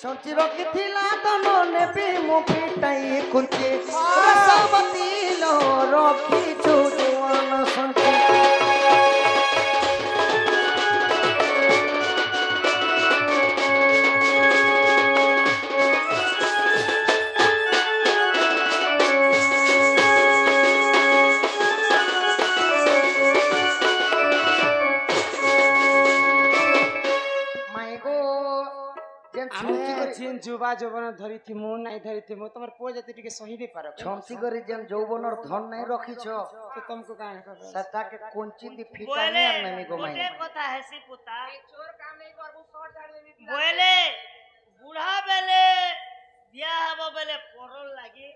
ଛଞ୍ଚି ରଖିଥିଲା ତନ ନେବି ମୁଁ ପିଟାଇ କୁଞ୍ଚି ରସବତୀ ଲୋ ରଖିଛୁ ଜୁଆନ ସଞ୍ଚି जुवा जौवन धरी थी मु नहीं धरी थी मु तमर पुआ जति टिके सही दे पारो छमसी करी जेन जौवनर धन नहीं रखिछ तो तुमको काहे खबर सता के कोंची दी फीटा नहीं नहीं गोमाई गोटे कथा है सी पुता चोर काम नहीं करबू शॉर्ट झाड़ देबी बोले बूढ़ा बेले बिया हबो बेले परल लागी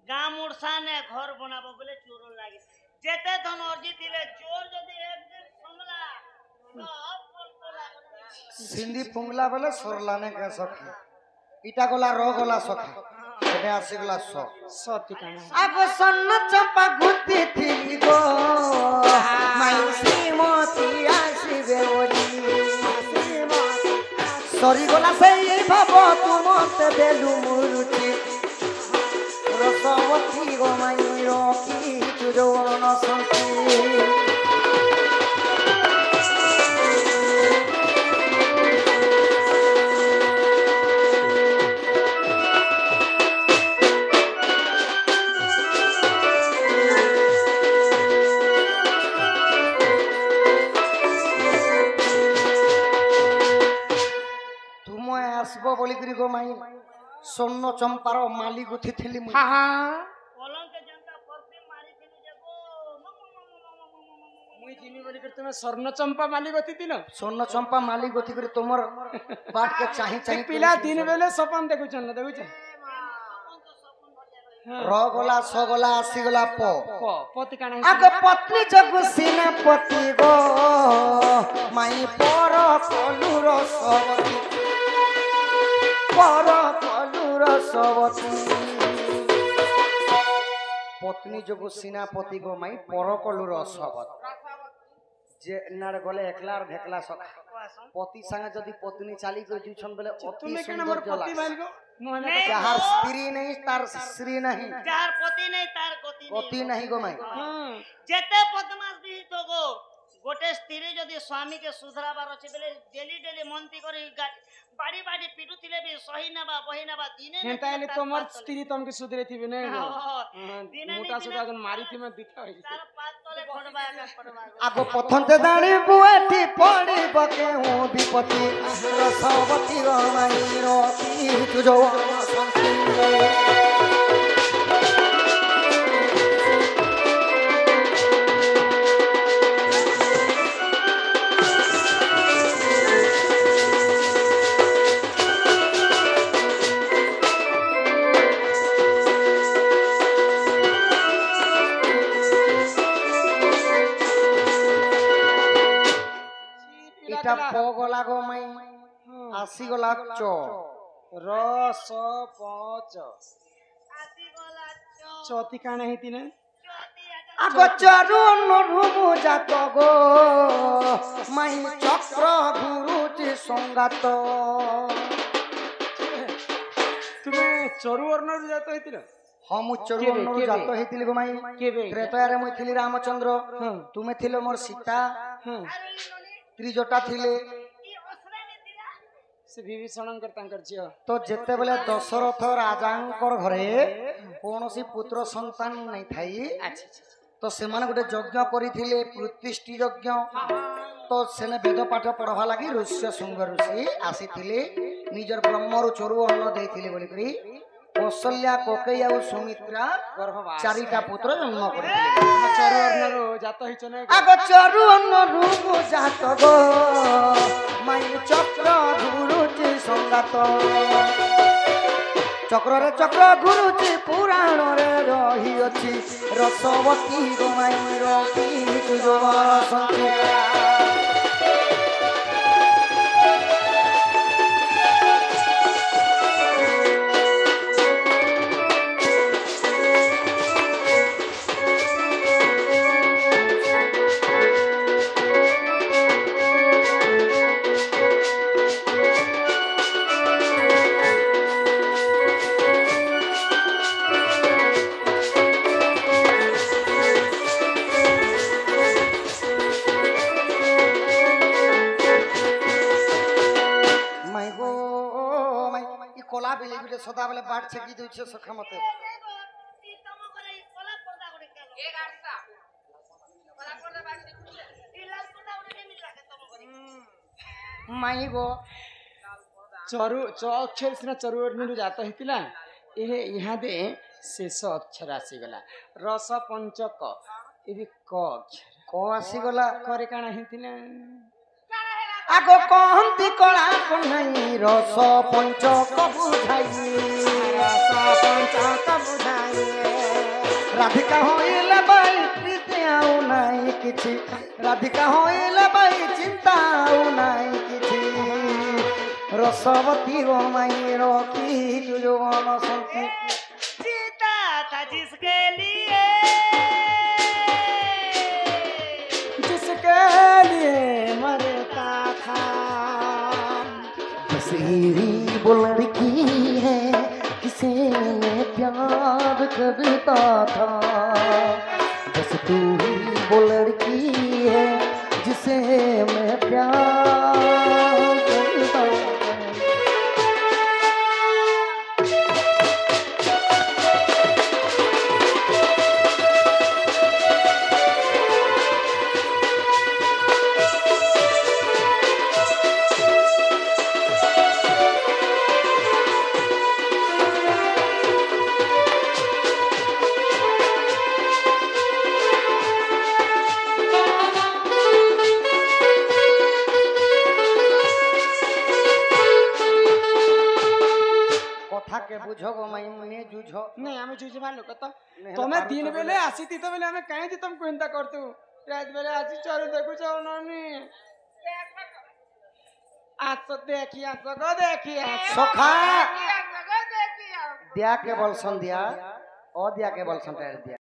गां मुरसाने घर बनाबो बेले चोर लागी जेते धन अर्जी थिले चोर जदी एक दिन समला सिंधी पुंगला बेले सोरलाने के सखा इटा गोला रो गोला सखा एने आसी गोला सो ठिकाना अब सन्न चंपा गुत्ती थी गो माई मोती आसीबे ओली सरी गोला सेई भाबो तुमते बेलु मुरुची रसवती गो माई रोकी चुजोन संती सोन्न चंपार माली गुथी थिली हां हां कलम के जनता परफ्यूम मारी थिली जेबो मुई जिनी बोली कर तुम स्वर्ण चंपा माली गति दिनो सोन्न चंपा माली गुथी कर तुमर बाट के चाहि चाहि पिला दिन बेले सपन देखु छन देखु छ रो गोला सो गोला आसी गोला प पति काना आग पत्नी जग सीना पति गो माई पर कलुर सबती पर कलुर सबती पत्नी जग सेनापति गो माई पर कलुर सबत जे नार गले एकलार भेकला सखा पति संगे जदी पत्नी चाली कर जुछन बेले अति सुंदर जला जहार स्त्री नहीं तार श्री नहीं जार पति नहीं तार गति नहीं गो माई जेते बदमाश भी तो गो गोटे स्त्री जदी स्वामी के सुधराबार अछि बेले डेली डेली मनती करी बाड़ी बाड़ी पिटु थिले भी सही नबा बही नबा दिने ने ताले तोमर स्त्री तुमके सुधरे थिबे ने दिने मोटा सुधा गन मारी थी मैं दिखा होई तार पात तले खडबा का खडबा आगो पथंते दाणी बुएठी पड़ी बके हूं विपत्ति रसवती गमाई रोती तुजो संती पगला गो माई आसी गला च रस पच आसी गोला चौथी काना हेती ने आगो चारु नरुमु जात गो माई चक्र गुरुची संगात तुमे चरु वर्णर जात हेती न हम चरु वर्णर जात हेतिल गो माई केबे त्रेतयारे मुई थिली रामचंद्र तुमे थिलो मोर सीता त्रिजटा थिले से विभीषणकर तांकर जियो तो जेते बेले दशरथ राजांकर घरे कोनोसी पुत्र संतान नहीं थाई तो सेमाने गोटे यज्ञ करिथिले प्रतिष्ठि यज्ञ तो सेने वेद पाठ पढ़वा लागि ऋष्य शुंग ऋषि आसीथिले निजर ब्रह्मरु चरु अन्न देथिले बोली करी कौशल्या कोकेय और सुमित्रा गर्भवास चारिटा पुत्र जन्म करथिले चरु वर्णर जात हिच नै आगो चरु अन्न रूप जात गो माई चक्र गुरुची संगात चक्र रे चक्र गुरुची पुराण रे रही अछि रसवती गो माई रती तुजो संती ସଦାବେଳେ ବାଟ ଛେକି ଦଉଛେ ସଖା ମତେ ଇ ତମ ଘରେ ଇ କଲା ପର୍ଦା ଗୋଟେ କେନ ଏ ଗାଡସା କଲା ପର୍ଦା ବାକି ଇ ଲାଲ ପର୍ଦା ଗୋଟେ କେମିତି ଲାଗେ ତମ ଘରେ ମାଇ ଗो चरु च अक्षर सिना चरुवर्णीରୁ ଜାତ ହେଇଥିଲା ଏ ଏହା ଦେ ଶେଷ ଅକ୍ଷର ଆସିଗଲା ରସ ପଞ୍ଚକ ଏବେ କ ଅକ୍ଷର କଣ ଆସିଗଲା କରେ କାଣା ହେଇଥିଲା ଆଗ କହନ୍ତି କଳା କହ୍ନାଇ ରସ ପଞ୍ଚକ ବୁଝାଇ ରସ ପଞ୍ଚକ ବୁଝାଏ ରାଧିକା ହୋଇଲେ ବାଇ ପ୍ରୀତି ଆଉ ନାହିଁ କିଛି ରାଧିକା ହୋଇଲେ ବାଇ ଚିନ୍ତା ଆଉ ନାହିଁ କିଛି रसवती गो माई रोकी जो संती जीता था जिसके लिए मरता था बसेरी वो लड़की है किसे मैं प्यार करता था बस तू ही वो लड़की है जिसे मैं प्यार करता था के बुझो गो मई मने जुझो नहीं हमें जुझवा लोक तो तमे दिन बेले आसीती तो बेले हमें काहे तुम कोइंता करतु रात बेले आसी चोर देखु जाओ ननी आसो देखी आसो गो देखी सखा दिया के बोल संध्या ओ दिया के बोल संध्या दिया